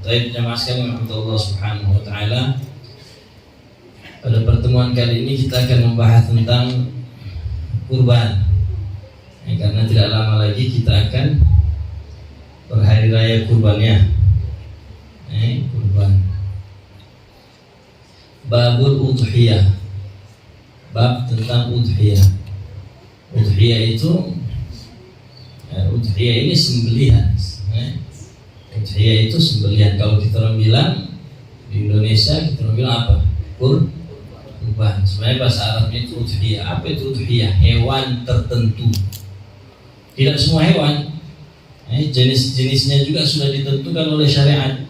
Baik, jamaah sekalian Allah Subhanahu wa taala. Pada pertemuan kali ini kita akan membahas tentang kurban. Karena tidak lama lagi kita akan berhari raya kurbannya. Kurban. Babul udhiyah. Bab tentang udhiyah. Udhiyah itu udhiyah ini sembelihan. Udhiyah itu sembelihan. Kalau kita orang bilang di Indonesia, kita orang bilang apa? Kurban. Sebenarnya bahasa Arabnya itu udhiyah. Apa itu udhiyah? Hewan tertentu. Tidak semua hewan. Jenis-jenisnya juga sudah ditentukan oleh syariat.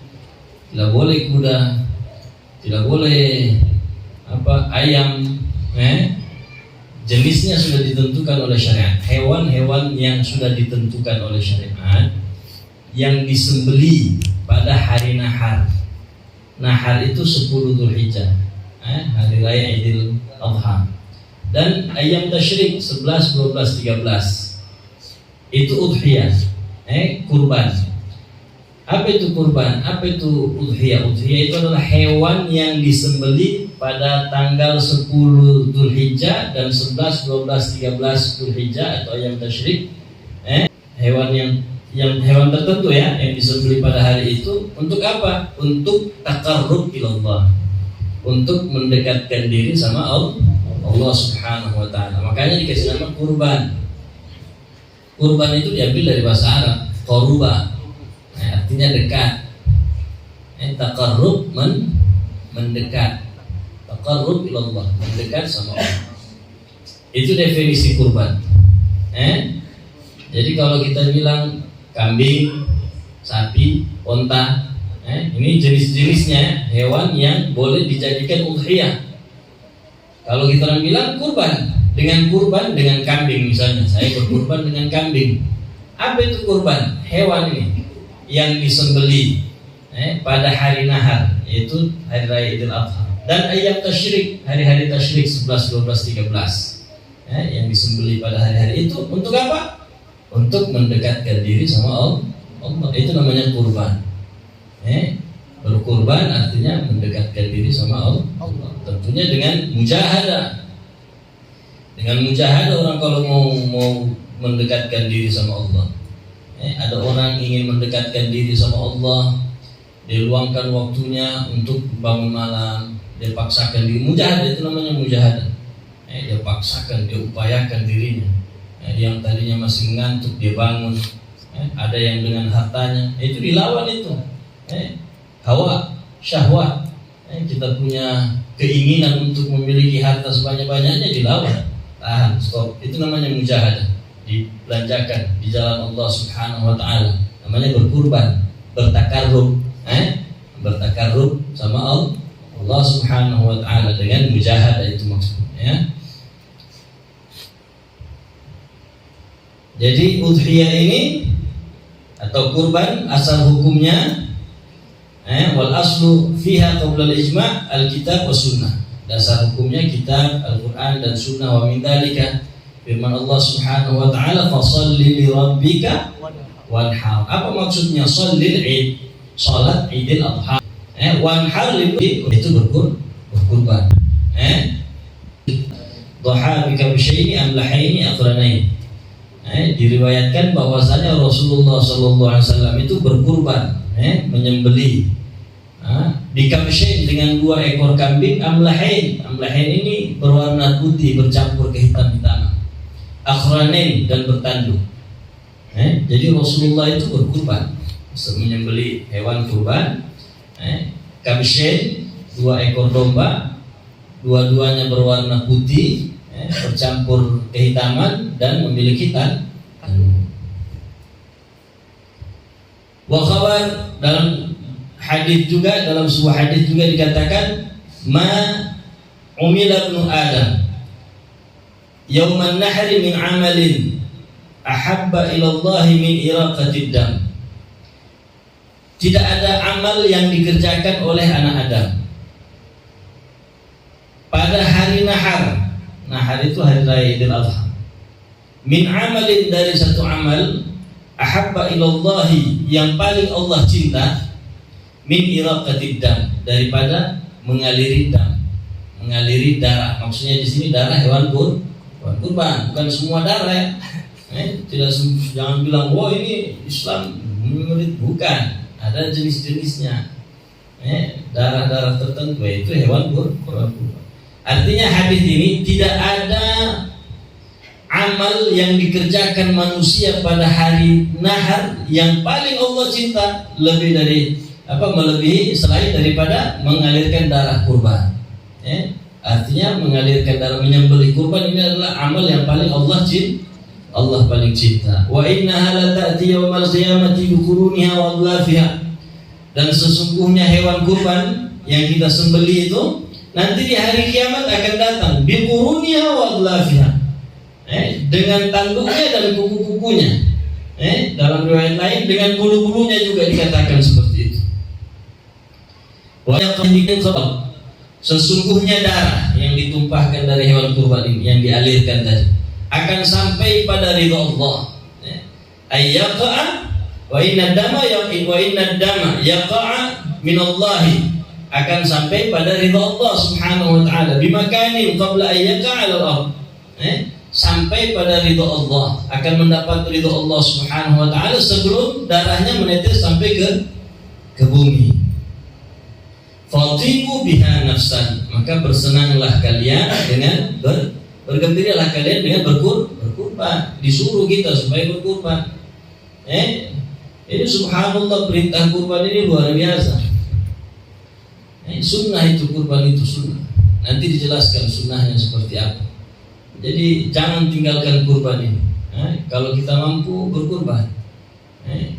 Tidak boleh kuda, tidak boleh ayam. Jenisnya sudah ditentukan oleh syariat. Hewan-hewan yang sudah ditentukan oleh syariat yang disembeli pada hari nahar. Nahar itu 10 Dzulhijjah, hari raya Idul Adha. Dan ayam tasyrik 11, 12, 13 itu udhiyah, kurban. Apa itu kurban? Apa itu udhiyah? Udhiyah itu adalah hewan yang disembeli pada tanggal 10 Dzulhijjah dan 11, 12, 13 Dzulhijjah atau ayam tasyrik. Hewan yang hewan tertentu yang disembeli pada hari itu untuk apa? Untuk taqarrub ilallah, untuk mendekatkan diri sama Allah Subhanahu wa taala. Makanya dikasih nama kurban. Kurban itu diambil dari bahasa Arab, qaruba. Artinya dekat. Taqarrub mendekat. Taqarrub ilallah, mendekat sama Allah. Itu definisi kurban. Jadi kalau kita bilang kambing, sapi, onta, ini jenis-jenisnya hewan yang boleh dijadikan udhiyah. Kalau kita orang bilang kurban dengan kambing, misalnya saya berkurban dengan kambing. Apa itu kurban? Hewan ini yang disembeli pada hari nahar, yaitu hari raya Idul Adha. Dan ayam tasyrik, hari-hari tasyrik 11, 12, 13 yang disembeli pada hari-hari itu untuk apa? Untuk mendekatkan diri sama Allah. Itu namanya kurban. Berkurban artinya mendekatkan diri sama Allah. Tentunya dengan mujahadah. Dengan mujahadah orang kalau mau mendekatkan diri sama Allah. Ada orang ingin mendekatkan diri sama Allah, dia luangkan waktunya untuk bangun malam, dia paksakan diri. Mujahadah itu namanya mujahadah. Dia paksakan, dia upayakan dirinya. Yang tadinya masih mengantuk dia bangun. Ada yang dengan hartanya itu dilawan itu. Hawa, syahwat. Kita punya keinginan untuk memiliki harta sebanyak-banyaknya, dilawan. Tahan, stop. Itu namanya mujahadah. Dibelanjakan di jalan Allah Subhanahu wa taala. Namanya berkurban, bertakarrub. Bertakarrub sama Allah Subhanahu wa taala dengan mujahadah, itu maksudnya. Jadi udhiyah ini atau kurban asal hukumnya wal aslu fiha qabla al-ijma' al-kitab wa sunnah. Dasar hukumnya kitab, Al-Qur'an dan sunnah. Wa min dzalika firman Allah Subhanahu wa taala fasholli li rabbika wanhar. Apa maksudnya sholli id? Salat Idul Adha. Wanhar itu berkurban. Dhaha bi kabshaini amlahaini aqranain. Diriwayatkan bahwasanya Rasulullah SAW itu berkurban, menyembelih di kabshain dengan 2 ekor kambing amlahain. Amlahain ini berwarna putih bercampur kehitam-hitaman. Aqranain dan bertanduk. Jadi Rasulullah itu berkurban, menyembelih hewan kurban. Kabshain 2 ekor domba, dua-duanya berwarna putih, bercampur kehitaman dan memiliki tanduk. Wa khabar, dalam hadis juga, dalam sebuah hadis juga dikatakan ma umila ibnu Adam yauman nahri min amalin ahabba ila Allah min iraqatid dam. Tidak ada amal yang dikerjakan oleh anak Adam pada hari nahar. Nahar itu hari raya Idul Adha. Min amalin, dari satu amal, ahabba ilallahi, yang paling Allah cinta, min iraqatid dam, daripada mengaliri darah. Maksudnya di sini darah hewan kurban, bukan semua darah ya. Jangan bilang wah ini Islam murid, bukan, ada jenis-jenisnya. Darah-darah tertentu itu hewan kurban. Artinya hadis ini tidak ada amal yang dikerjakan manusia pada hari nahar yang paling Allah cinta melebihi selain daripada mengalirkan darah kurban. Artinya mengalirkan darah, menyembelih kurban ini adalah amal yang paling Allah paling cinta. Wa innaha la ta'ti yaumal qiyamati bi quruniha wa adlafiha. Dan sesungguhnya hewan kurban yang kita sembelih itu nanti di hari kiamat akan datang bi quruniha wa adlafiha. Dengan tanduknya dan kuku-kukunya. Dalam riwayat lain dengan bulu-bulunya juga dikatakan seperti itu. Wa yaqdikin sabab. Sesungguhnya darah yang ditumpahkan dari hewan kurban ini, yang dialirkan tadi, akan sampai pada ridha Allah. Ayyaqa wa inna dama yaqa'a min Allah, akan sampai pada ridha Allah Subhanahu wa taala bimakanin qabla ayyaqa 'ala al-ard. Sampai pada ridha Allah, akan mendapat ridha Allah Subhanahu wa taala sebelum darahnya menetes sampai ke bumi. Fatibu biha nafsan, maka bersenanglah kalian dengan bergembiralah kalian dengan berkurban. Disuruh kita supaya berkurban. Ini subhanallah, perintah kurban ini luar biasa. Sunnah itu, kurban itu sunnah. Nanti dijelaskan sunnahnya seperti apa. Jadi jangan tinggalkan kurban ini. Kalau kita mampu berkurban.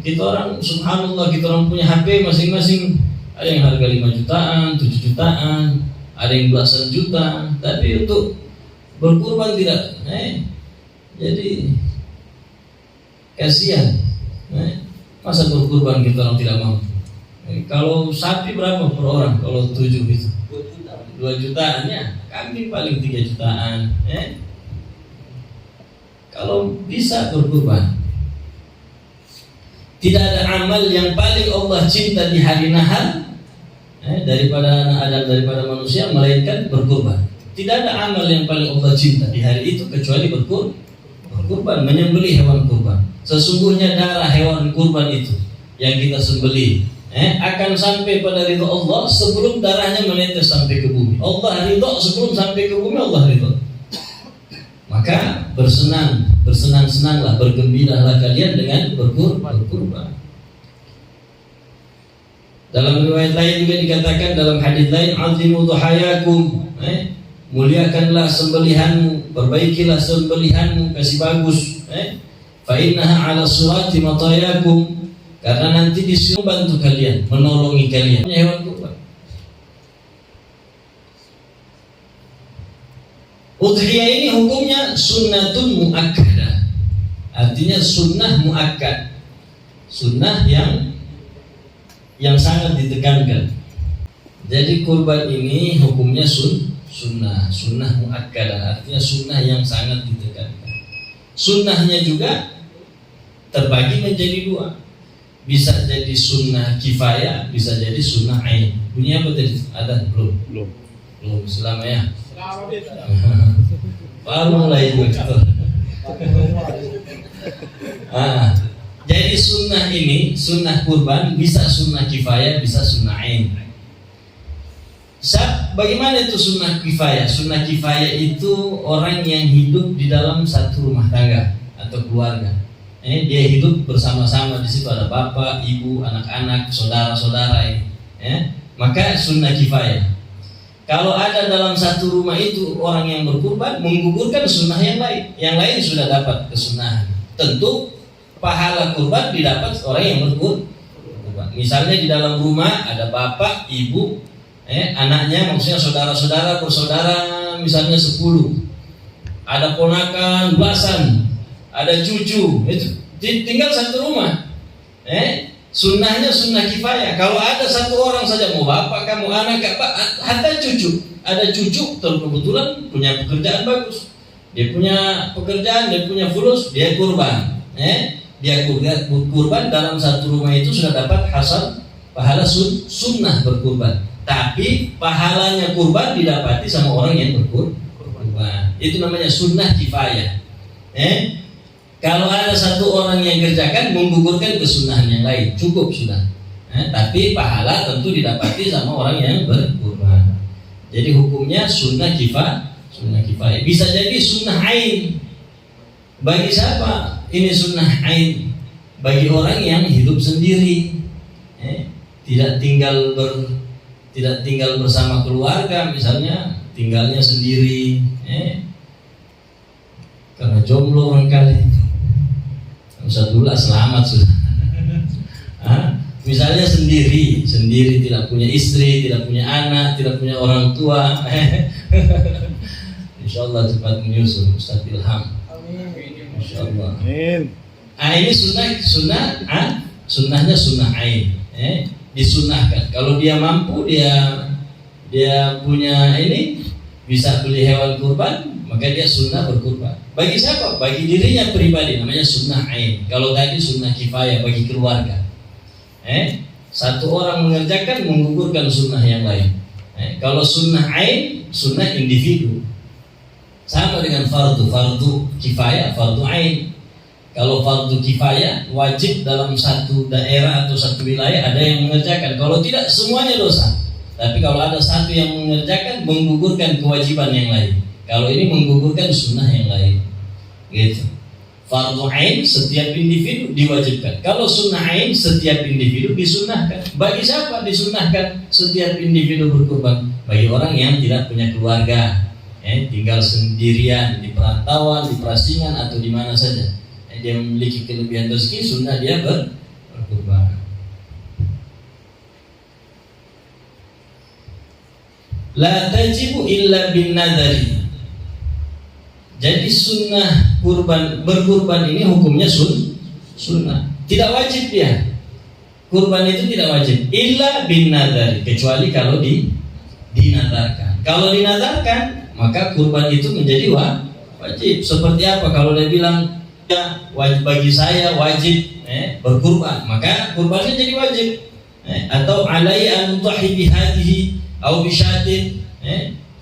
Kita orang subhanallah, kita orang punya HP masing-masing. Ada yang harga 5 jutaan, 7 jutaan, ada yang belasan juta, tapi untuk berkurban tidak. Jadi kasihan. Masa berkurban kita orang tidak mampu. Kalau sapi berapa per orang? Kalau 7 itu 2 jutaan ya. Kambing paling 3 jutaan. Kalau bisa berkurban. Tidak ada amal yang paling Allah cinta di hari nahar daripada anak Adam, daripada manusia, melainkan berkurban. Tidak ada amal yang paling Allah cinta di hari itu kecuali berkurban, menyembelih hewan kurban. Sesungguhnya darah hewan kurban itu yang kita sembelih akan sampai pada ridha Allah sebelum darahnya menetes sampai ke bumi. Allah ridha sebelum sampai ke bumi, Allah ridha. Maka bersenang-senanglah, bergembiralah kalian dengan berkurban. Dalam riwayat lain juga dikatakan, dalam hadis lain, azimu dhuhayakum, muliakanlah sembelihanmu, perbaikilah sembelihanmu, kasih bagus. Fa innaha ala surati matayakum, karena nanti disuruh bantu kalian, menolongi kalian. Hewan kurban. Udhiyah ini hukumnya sunnatun muakkadah. Artinya sunnah muakkad. Sunnah yang sangat ditekankan. Jadi kurban ini hukumnya sunnah muakkadah. Artinya sunnah yang sangat ditekankan. Sunnahnya juga terbagi menjadi 2. Bisa jadi sunnah kifayah, bisa jadi sunnah ain. Bunyi apa tadi? Ada? Belum selama ya. Baru mulai juga. Jadi sunnah ini, sunnah kurban bisa sunnah kifayah, bisa sunnah ain. Bagaimana itu sunnah kifayah? Sunnah kifayah itu orang yang hidup di dalam satu rumah tangga atau keluarga. Dia hidup bersama-sama, di situ ada bapak, ibu, anak-anak, saudara-saudara ini. Maka sunnah kifayah. Kalau ada dalam satu rumah itu orang yang berkurban, menggugurkan sunnah yang lain sudah dapat kesunahan. Tentu pahala kurban didapat orang yang berkurban. Misalnya di dalam rumah ada bapak, ibu, anaknya, maksudnya saudara-saudara bersaudara, misalnya 10. Ada ponakan belasan, ada cucu, itu tinggal satu rumah. Sunnahnya sunnah kifayah. Kalau ada satu orang saja, mau bapak, kamu anak, hatta cucu. Ada cucu, kebetulan punya pekerjaan bagus. Dia punya pekerjaan, dia punya fulus, dia kurban. Dia kurban dalam satu rumah itu sudah dapat pahala sunnah berkurban. Tapi pahalanya kurban didapati sama orang yang berkurban. Itu namanya sunnah kifayah. Kalau ada satu orang yang kerjakan menggugurkan kesunahan yang lain, cukup sudah. Tapi pahala tentu didapati sama orang yang berkurban. Jadi hukumnya sunnah kifayah. Bisa jadi sunnah ain. Bagi siapa ini sunnah ain? Bagi orang yang hidup sendiri, tidak tinggal bersama keluarga, misalnya tinggalnya sendiri, karena jomblo barangkali. Alhamdulillah selamat sudah. Misalnya sendiri tidak punya istri, tidak punya anak, tidak punya orang tua. Insyaallah cepat menyusul Ustaz Ilham. Insyaallah. Ini sunnahnya sunnah ain. Disunahkan. Kalau dia mampu, dia punya ini, bisa beli hewan kurban, maka dia sunnah berkurban. Bagi siapa? Bagi dirinya pribadi, namanya sunnah ain. Kalau tadi sunnah kifayah bagi keluarga. Satu orang mengerjakan menggugurkan sunnah yang lain. Kalau sunnah ain, sunnah individu. Sama dengan fardu kifayah, fardu ain. Kalau fardu kifayah wajib dalam satu daerah atau satu wilayah ada yang mengerjakan. Kalau tidak semuanya dosa. Tapi kalau ada satu yang mengerjakan menggugurkan kewajiban yang lain. Kalau ini menggugurkan sunnah yang lain. Gitu. Fardu ain setiap individu diwajibkan. Kalau sunnah ain setiap individu disunnahkan. Bagi siapa disunnahkan setiap individu berkurban? Bagi orang yang tidak punya keluarga, tinggal sendirian di perantauan, di perasingan atau di mana saja. Dia memiliki kelebihan rezeki, sunnah dia berkurban. La tajibu illa bin nadari. Jadi sunnah berkurban ini hukumnya sunnah. Tidak wajib dia. Kurban itu tidak wajib. Illa bin nadari, kecuali kalau dinadarkan. Kalau dinadarkan, maka kurban itu menjadi wajib. Seperti apa? Kalau dia bilang wajib bagi saya wajib berkurban, maka kurbannya jadi wajib. Atau alai an udhi bihadihi au bisyatin,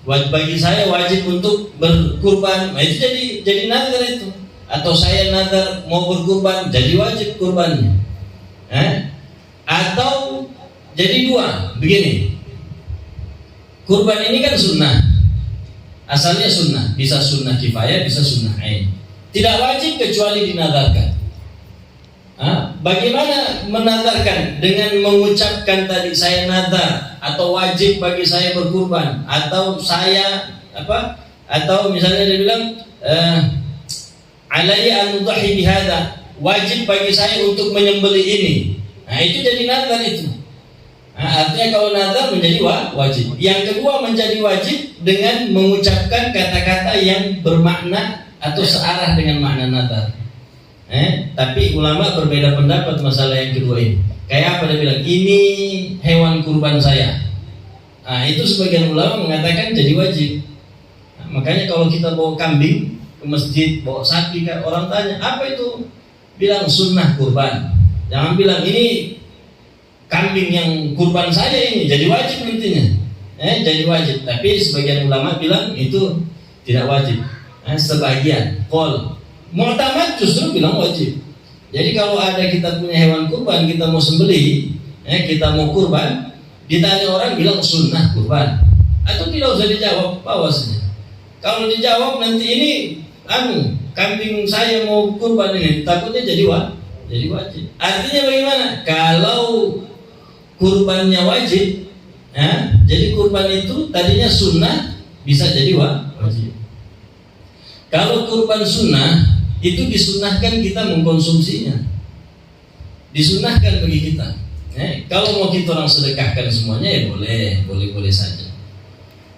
bagi saya wajib untuk berkurban, itu jadi nazar itu. Atau saya nazar mau berkurban, jadi wajib kurbannya. Atau jadi dua, begini. Kurban ini kan sunnah, asalnya sunnah, bisa sunnah kifayah, bisa sunnah ain. Tidak wajib kecuali dinadarkan. Bagaimana menadarkan? Dengan mengucapkan tadi saya nadar, atau wajib bagi saya berkurban, atau saya atau misalnya dia bilang alayya an udhi bihada, wajib bagi saya untuk menyembelih ini. Itu jadi nadar itu. Artinya kalau nadar menjadi wajib. Yang kedua menjadi wajib dengan mengucapkan kata-kata yang bermakna atau searah dengan makna nadar. Tapi ulama berbeda pendapat masalah yang kedua ini. Kayak apa dia bilang? Ini hewan kurban saya. Itu sebagian ulama mengatakan jadi wajib. Makanya kalau kita bawa kambing ke masjid, bawa sapi, orang tanya apa itu? Bilang sunnah kurban. Jangan bilang ini kambing yang kurban saya ini, jadi wajib intinya. Jadi wajib. Tapi sebagian ulama bilang itu tidak wajib. Sebagian mu'tamad justru bilang wajib. Jadi kalau ada kita punya hewan kurban, kita mau sembelih, kita mau kurban, ditanya orang bilang sunnah kurban, atau tidak usah dijawab, bawa saja. Kalau dijawab nanti ini kambing saya mau kurban ini, takutnya jadi wajib. Artinya bagaimana? Kalau kurbannya wajib, jadi kurban itu tadinya sunnah bisa jadi wajib. Kalau kurban sunnah itu disunahkan kita mengkonsumsinya, disunahkan bagi kita. Kalau mau kita orang sedekahkan semuanya ya boleh saja.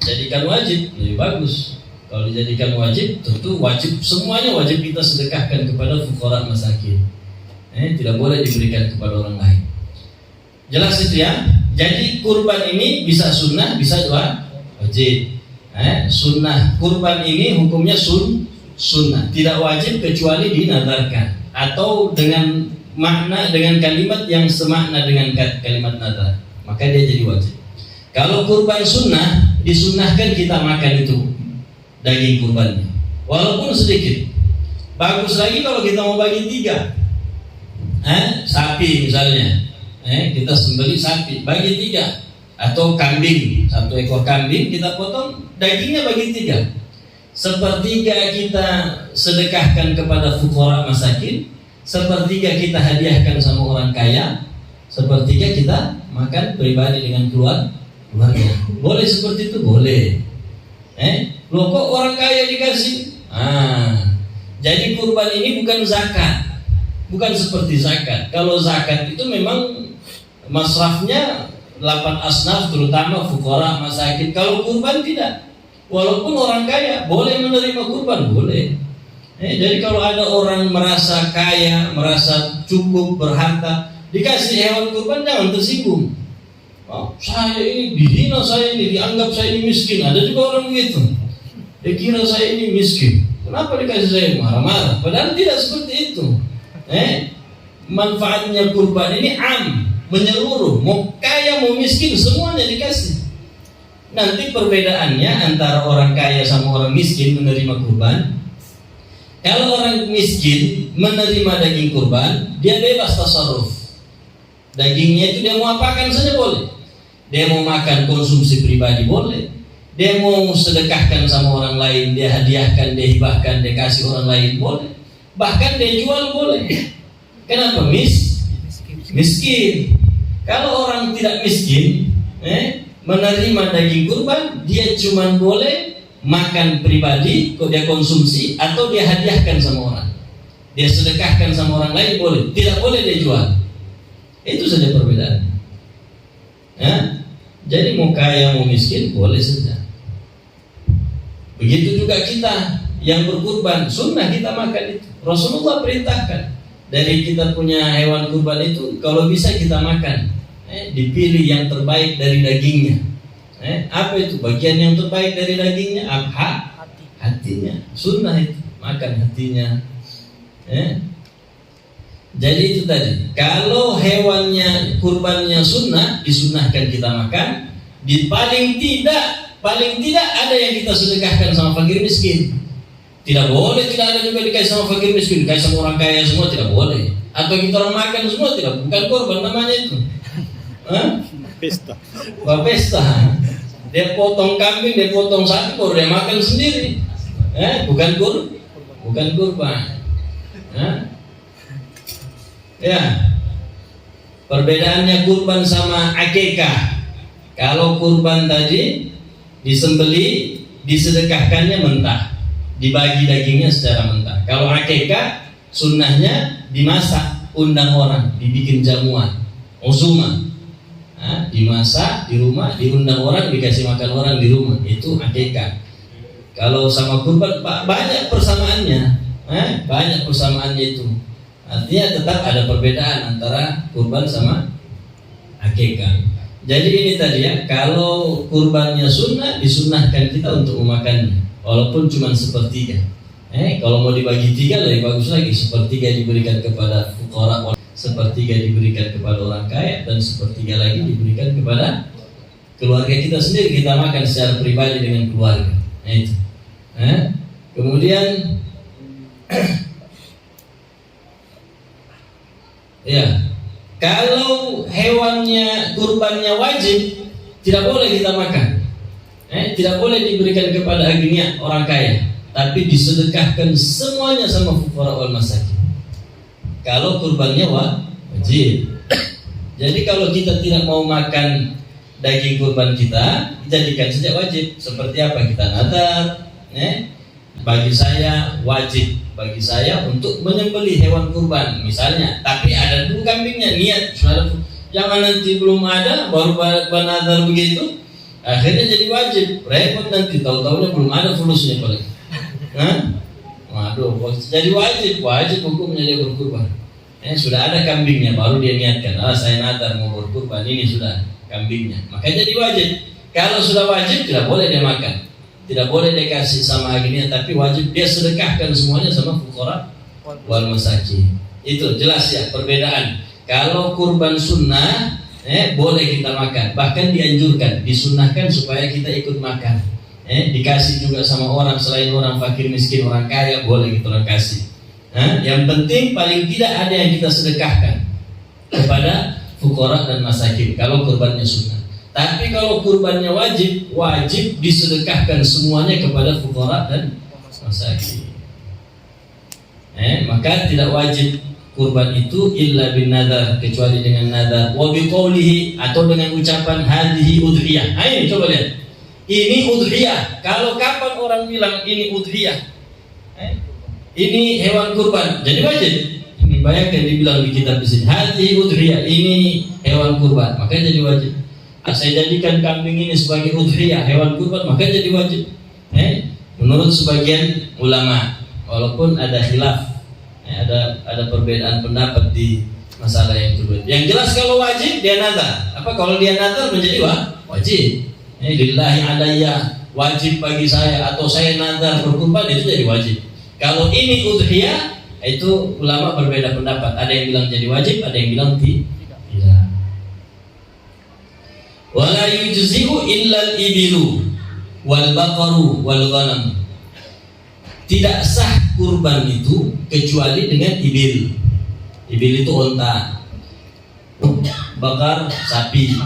Jadikan wajib lebih bagus. Kalau dijadikan wajib, tentu wajib semuanya wajib kita sedekahkan kepada fuqara masakin. Tidak boleh diberikan kepada orang lain. Jelas itu ya. Jadi kurban ini bisa sunnah, bisa wajib. Sunnah kurban ini hukumnya sunnah, tidak wajib kecuali dinadarkan atau dengan makna dengan kalimat yang semakna dengan kalimat nadar, maka dia jadi wajib. Kalau kurban sunnah, disunnahkan kita makan itu daging kurbannya, walaupun sedikit. Bagus lagi kalau kita mau bagi 3, sapi misalnya, kita sembelih sapi, bagi 3, atau kambing, 1 ekor kambing kita potong, dagingnya bagi 3. Sepertiga kita sedekahkan kepada fuqara masakin, sepertiga kita hadiahkan sama orang kaya, sepertiga kita makan pribadi dengan keluarga. Boleh seperti itu? Boleh. Loh kok orang kaya dikasih? Jadi kurban ini bukan zakat, bukan seperti zakat. Kalau zakat itu memang masrafnya 8 asnaf, terutama fuqara masakin. Kalau kurban tidak. Walaupun orang kaya boleh menerima kurban, boleh. Jadi kalau ada orang merasa kaya, merasa cukup, berharta, dikasih hewan kurban, jangan tersinggung. Saya ini dihina, saya ini dianggap saya ini miskin. Ada juga orang begitu. Dia kira saya ini miskin. Kenapa dikasih saya? Marah-marah. Padahal tidak seperti itu. Manfaatnya kurban ini menyeluruh. Mau kaya mau miskin semuanya dikasih. Nanti perbedaannya antara orang kaya sama orang miskin menerima kurban. Kalau orang miskin menerima daging kurban, dia bebas tasarruf. Dagingnya itu dia mau apakan saja boleh. Dia mau makan konsumsi pribadi boleh. Dia mau sedekahkan sama orang lain, dia hadiahkan, dia hibahkan, dia kasih orang lain boleh. Bahkan dia jual boleh. Kenapa? Miskin. Kalau orang tidak miskin, menerima daging kurban, dia cuma boleh makan pribadi, kok dia konsumsi, atau dia hadiahkan sama orang. Dia sedekahkan sama orang lain boleh, tidak boleh dia jual. Itu saja perbedaannya. Jadi mau kaya mau miskin boleh saja. Begitu juga kita yang berkurban, sunnah kita makan itu. Rasulullah perintahkan dari kita punya hewan kurban itu, kalau bisa kita makan. Dipilih yang terbaik dari dagingnya. Apa itu bagian yang terbaik dari dagingnya? Hatinya. Sunnah itu makan hatinya. Jadi itu tadi. Kalau hewannya kurbannya sunnah, disunnahkan kita makan. Di paling tidak ada yang kita sedekahkan sama fakir miskin. Tidak boleh, tidak ada juga dikasih sama fakir miskin, dikasih sama orang kaya semua tidak boleh. Atau kita orang makan semua tidak, bukan kurban namanya itu. Pesta. Dia potong kambing, dia potong sapi, baru dia makan sendiri. Bukan kurban. Ya. Perbedaannya kurban sama akikah. Kalau kurban tadi disembeli, disedekahkannya mentah, dibagi dagingnya secara mentah. Kalau akikah sunnahnya dimasak, undang orang, dibikin jamuan, uzuma. Dimasak di rumah, diundang orang, dikasih makan orang di rumah. Itu akikah. Kalau sama kurban banyak persamaannya, banyak persamaannya itu. Artinya tetap ada perbedaan antara kurban sama akikah. Jadi ini tadi ya, kalau kurbannya sunnah, disunnahkan kita untuk memakannya, walaupun cuma sepertiga. Kalau mau dibagi 3 lebih bagus lagi, sepertiga diberikan kepada fuqara, sepertiga diberikan kepada orang kaya, dan sepertiga lagi diberikan kepada keluarga kita sendiri, kita makan secara pribadi dengan keluarga. Itu. Kemudian ya, kalau hewannya kurbannya wajib, tidak boleh kita makan. Tidak boleh diberikan kepada agniya, orang kaya, tapi disedekahkan semuanya sama fuqara wal masakin. Kalau kurbannya wajib. Jadi kalau kita tidak mau makan daging kurban kita, jadikan saja wajib. Seperti apa? Kita nadar, bagi saya wajib, bagi saya untuk menyembelih hewan kurban misalnya. Tapi ada dulu kambingnya, niat. Jangan nanti belum ada baru nadar begitu, akhirnya jadi wajib. Repot nanti, tahu-tahunya belum ada fulusnya paling. Waduh, jadi wajib hukumnya dia berkurban. Sudah ada kambingnya, baru dia niatkan, saya nadar mau berkurban, ini sudah kambingnya, maka jadi wajib. Kalau sudah wajib, tidak boleh dia makan, tidak boleh dia kasih sama agniya, tapi wajib dia sedekahkan semuanya sama fuqara wal masakin. Itu jelas ya perbedaan. Kalau kurban sunnah boleh kita makan, bahkan dianjurkan, disunnahkan supaya kita ikut makan. Dikasih juga sama orang selain orang fakir miskin, orang kaya boleh kita orang kasih. Yang penting paling tidak ada yang kita sedekahkan kepada fuqara dan masakin kalau kurbannya sunnah. Tapi kalau kurbannya wajib disedekahkan semuanya kepada fuqara dan masakin. Maka tidak wajib kurban itu illa bin nadar, kecuali dengan nadar, wa biqaulihi, atau dengan ucapan hadhihi udhiyah. Ini coba lihat. Ini udhiyah. Kalau kapan orang bilang ini udhiyah, ini hewan kurban, jadi wajib. Bayangkan dibilang di kitab di sini hadhihi udhiyah, ini hewan kurban, maka jadi wajib. Saya jadikan kambing ini sebagai udhiyah, hewan kurban, maka jadi wajib. Menurut sebagian ulama, walaupun ada khilaf, ada perbedaan pendapat di masalah yang tersebut. Yang jelas kalau wajib dia nazar. Kalau dia nazar menjadi wajib. Lillahi alayya, wajib bagi saya, atau saya nazar berkurban, itu jadi wajib. Kalau ini udhiyah, itu ulama berbeda pendapat. Ada yang bilang jadi wajib, ada yang bilang tidak. Wala yujzi'u illa al-ibilu wal baqaru wal ghanam. Tidak sah kurban itu kecuali dengan ibil. Ibil itu unta, bakar sapi,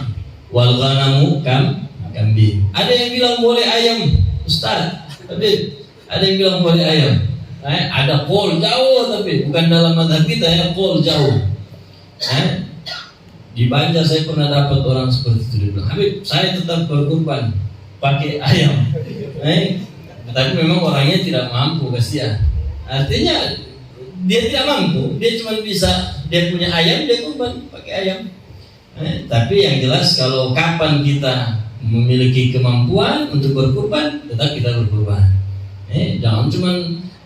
wal ghanamu kambing. Ada yang bilang boleh ayam, Ustaz. Tapi ada yang bilang boleh ayam. Ada qol jauh, tapi bukan dalam mazhab kita ya, qol jauh. Di Banjar saya pernah dapat orang seperti itu, dia bilang, Habib, saya tetap berkurban pakai ayam. Tapi memang orangnya tidak mampu, kasihan. Artinya dia tidak mampu, dia cuma bisa, dia punya ayam, dia kurban pakai ayam. Tapi yang jelas kalau kapan kita memiliki kemampuan untuk berkurban, tetap kita berkurban. Jangan cuma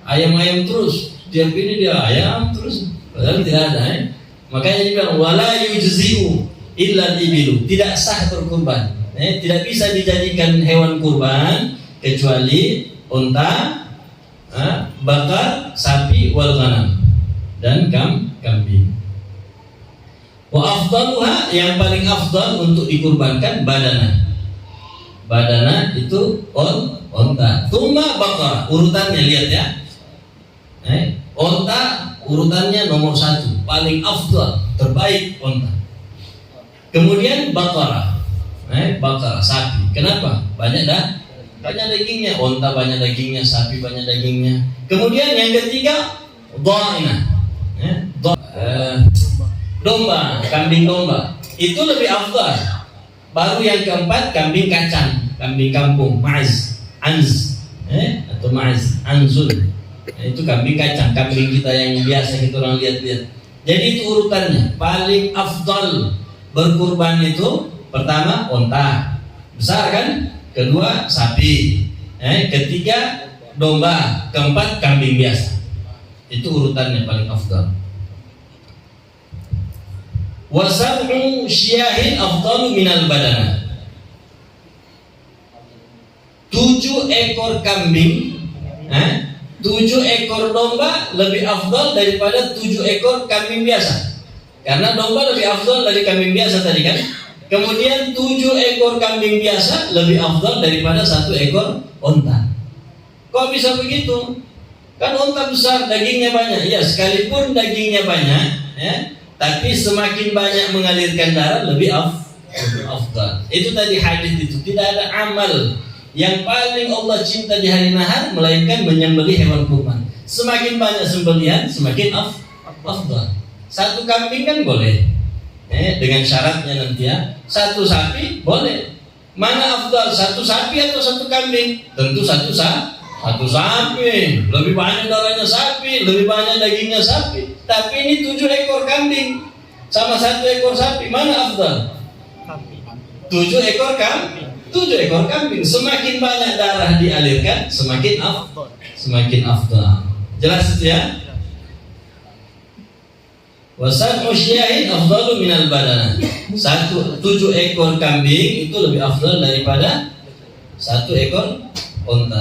ayam-ayam terus, tiap ini dia ayam terus, padahal tidak ada. Makanya dia bilang wala yujzi'u illa ibilu, tidak sah berkurban. Tidak bisa dijadikan hewan kurban kecuali unta, bakar, sapi, wal ghanam, dan kambing. Wa afdaluha, yang paling afdal untuk dikurbankan badana. Badana itu unta. Tsumma bakar, urutannya lihat ya. Unta urutannya nomor 1, paling afdal, terbaik unta. Kemudian bakar, bakar sapi. Kenapa? Banyak dagingnya. Unta banyak dagingnya, sapi banyak dagingnya. Kemudian yang ketiga dhaina, domba, kambing domba. Itu lebih afdal. Baru yang keempat kambing kacang, kambing kampung, ma'az, atau ma'az, anzul. Itu kambing kacang, kambing kita yang biasa kita orang lihat-lihat. Jadi itu urutannya. Paling afdal berkurban itu pertama unta, besar kan? Kedua sapi, ketiga domba, keempat kambing biasa. Itu urutannya paling afdal. Wa sab'u syiyahin afdalu minal badana. 7 ekor kambing, 7 ekor domba lebih afdal daripada 7 ekor kambing biasa. Karena domba lebih afdal dari kambing biasa tadi kan. Kemudian 7 ekor kambing biasa lebih afdal daripada 1 ekor unta. Kok bisa begitu? Kan unta besar, dagingnya banyak. Ya, sekalipun dagingnya banyak, tapi semakin banyak mengalirkan darah lebih afdal. Itu tadi hadis itu. Tidak ada amal yang paling Allah cinta di hari nahar melainkan menyembelih hewan kurban. Semakin banyak sembelihan, semakin afdal. 1 kambing kan boleh, dengan syaratnya nanti ya. 1 sapi boleh. Mana afdal, 1 sapi atau 1 kambing? Tentu 1 sapi. Lebih banyak darahnya sapi, lebih banyak dagingnya sapi. Tapi ini 7 ekor kambing sama 1 ekor sapi, mana afdal? 7 ekor kambing. 7 ekor kambing. Semakin banyak darah dialirkan, semakin afdal. Jelas itu ya? Wasab'u syiyahin afdalu minal badana. 7 ekor kambing itu lebih afdal daripada 1 ekor unta.